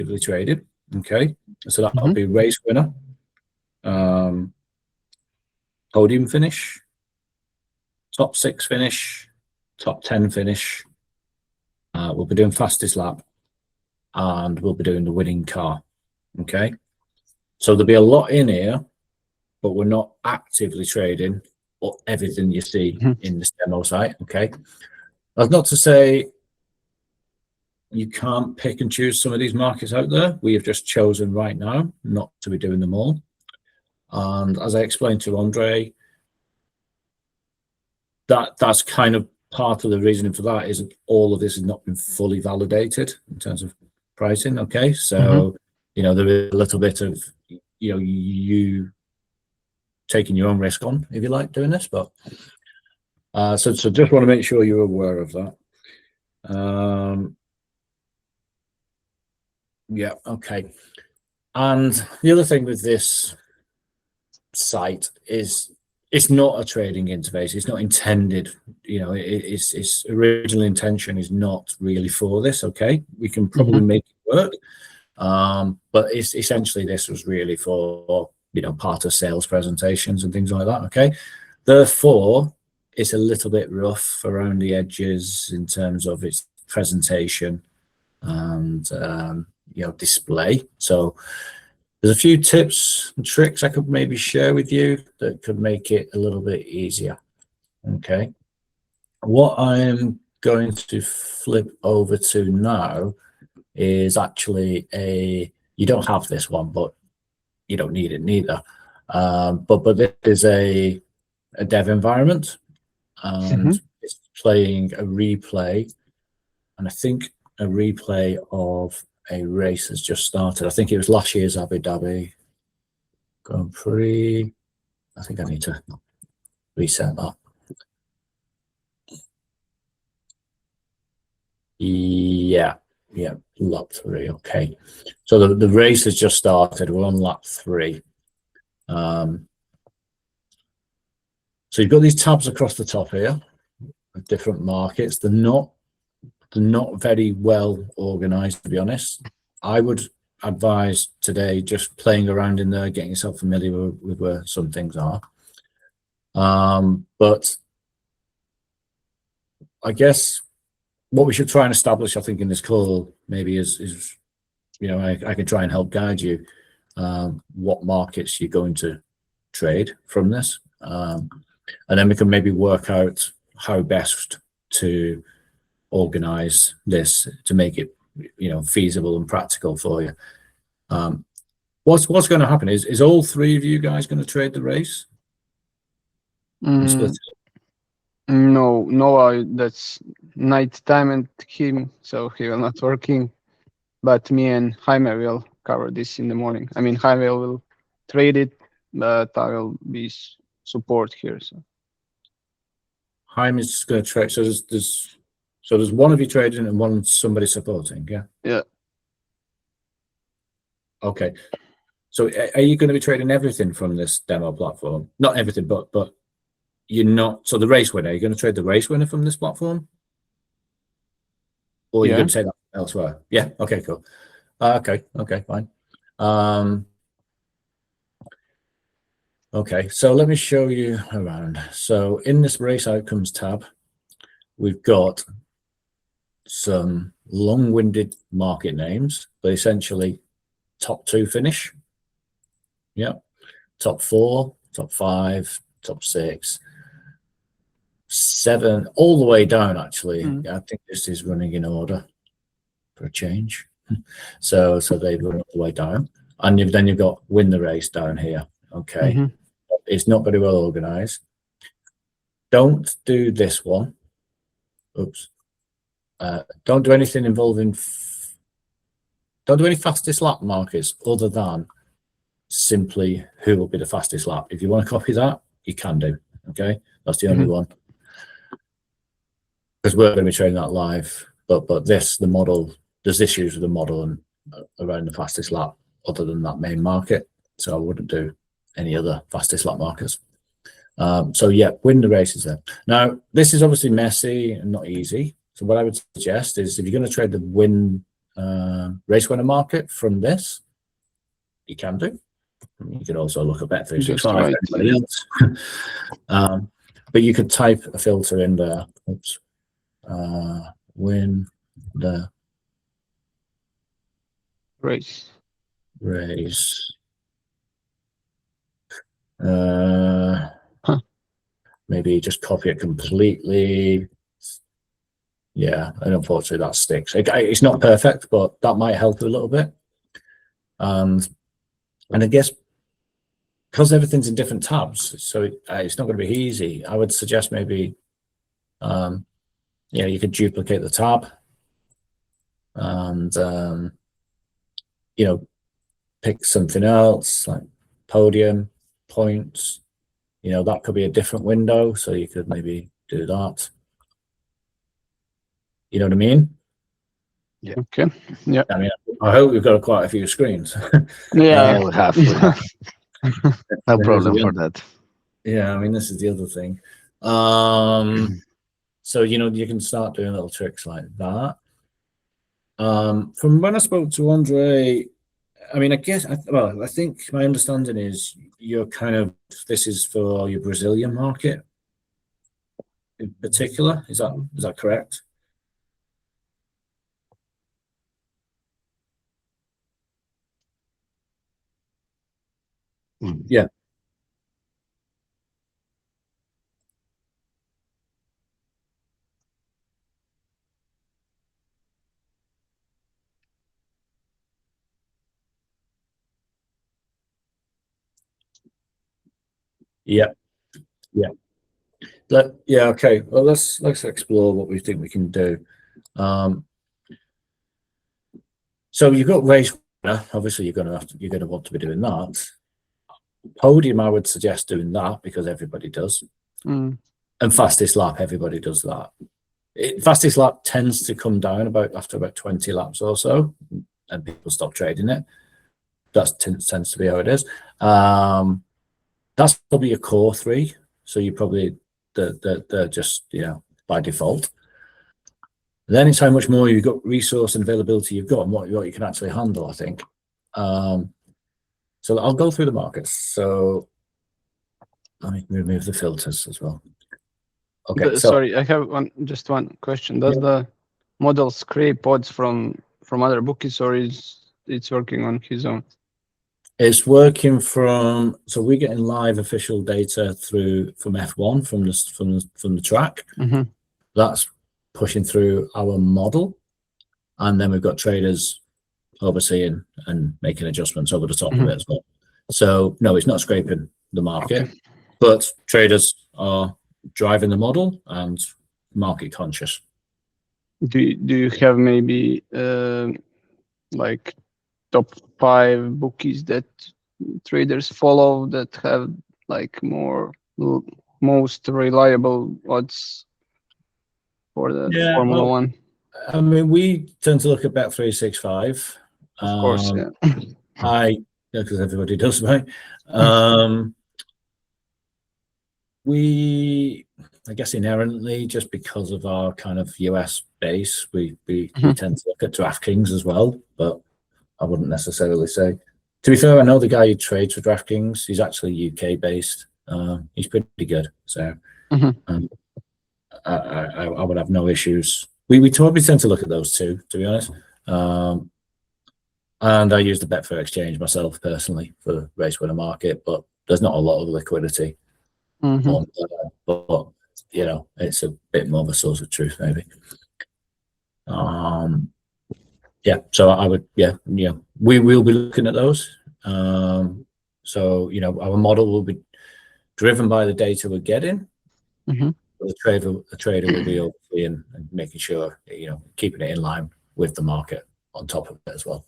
actively traded. Okay, so that'll be race winner, podium finish, top 6 finish, top 10 finish. We'll be doing fastest lap, and we'll be doing the winning car. Okay, so there'll be a lot in here, but we're not actively trading or everything you see in this demo site. Okay, that's not to say you can't pick and choose some of these markets out there. We have just chosen right now not to be doing them all. And as I explained to Andre, that's kind of part of the reasoning for that, is all of this has not been fully validated in terms of pricing. Okay, so you know, there is a little bit of, you know, you taking your own risk on, if you like, doing this, but so just want to make sure you're aware of that. Yeah, okay. And the other thing with this site is it's not a trading interface. It's not intended, you know, its original intention is not really for this. Okay, we can probably make it work, but it's essentially, this was really for, you know, part of sales presentations and things like that. Okay, therefore it's a little bit rough around the edges in terms of its presentation and you know, display. So there's a few tips and tricks I could maybe share with you that could make it a little bit easier. Okay, what I'm going to flip over to now is actually you don't have this one, but you don't need it neither. But this is a dev environment, and it's playing a replay, and I think a replay of a race has just started. I think it was last year's Abu Dhabi Grand Prix. I think I need to reset that. Yeah, lap 3. Okay, so the race has just started. We're on lap 3. So you've got these tabs across the top here of different markets. They're not very well organized, to be honest. I would advise today just playing around in there, getting yourself familiar with where some things are. But I guess what we should try and establish, I think, in this call maybe is you know, I can try and help guide you what markets you're going to trade from this, and then we can maybe work out how best to organize this to make it, you know, feasible and practical for you. What's going to happen is all 3 of you guys going to trade the race? No, that's night time and him, so he will not working, but me and Jaime will cover this in the morning. I mean, Jaime will trade it, but I will be support here. So Jaime's just going to trade. So there's one of you trading and one somebody supporting. Yeah. Okay, so are you going to be trading everything from this demo platform? Not everything, but you're not. So the race winner, are you going to trade the race winner from this platform, or are you going to take that elsewhere? Yeah. Okay. Cool. Okay. Fine. Okay. So let me show you around. So in this race outcomes tab, we've got some long-winded market names, but essentially top 2 finish. Yeah. Top 4, top 5, top 6, 7, all the way down, actually. I think this is running in order for a change. So they run all the way down, and then you've got win the race down here. Okay, it's not very well organized. Don't do this one. Oops. Don't do anything involving. Don't do any fastest lap markers other than simply who will be the fastest lap. If you want to copy that, you can do. Okay, that's the only one, because we're going to be trading that live. But the model, there's issues with the model and around the fastest lap other than that main market. So I wouldn't do any other fastest lap markers. So yeah, win the races there. Now this is obviously messy and not easy. So what I would suggest is, if you're going to trade the win race winner market from this. You can do. You could also look at Bet365 right. for anybody else. But you could type a filter in there. Oops. Win the race. Maybe just copy it completely. Yeah, and unfortunately that sticks. It's not perfect, but that might help a little bit. And I guess because everything's in different tabs, so it's not going to be easy. I would suggest maybe, you could duplicate the tab and, pick something else like podium, points. That could be a different window, so you could maybe do that. You know what I mean? Yeah. Okay. Yeah. I mean, I hope we've got quite a few screens. Yeah. We have. No problem for that. Yeah, I mean, this is the other thing. So, you can start doing little tricks like that. From when I spoke to Andre, I mean, I think my understanding is this is for your Brazilian market in particular. Is that correct? Yeah. Yeah. Okay. Well, let's explore what we think we can do. So you've got race winner. Obviously, you're going to want to be doing that. Podium, I would suggest doing that because everybody does. And fastest lap, everybody does that. Fastest lap tends to come down after about 20 laps or so, and people stop trading it. That tends to be how it is. That's probably your core three. So you probably they're just by default. Then it's how much more you've got resource and availability you've got and what you can actually handle, I think. So I'll go through the markets. So let me remove the filters as well. Okay. Sorry, I have just one question. Does the model scrape odds from other bookies, or it's working on his own? It's working so we're getting live official data from F1 from the track. That's pushing through our model, and then we've got traders overseeing and making adjustments over the top of it as well. So no, it's not scraping the market, but traders are driving the model and market conscious. Do you have maybe like top 5 bookies that traders follow that have like most reliable odds for the Formula One? I mean, we tend to look at Bet365. Of course, yeah. Because everybody does, right? I guess inherently, just because of our kind of US base, we tend to look at DraftKings as well, but I wouldn't necessarily say. To be fair, I know the guy who trades for DraftKings. He's actually UK based. He's pretty good, so I would have no issues. We probably tend to look at those two, to be honest. And I use the Betfair exchange myself personally for the race winner market, but there's not a lot of liquidity on there, but it's a bit more of a source of truth, maybe. So I would, we will be looking at those. So our model will be driven by the data we're getting. The trader will be overseeing and making sure keeping it in line with the market on top of it as well.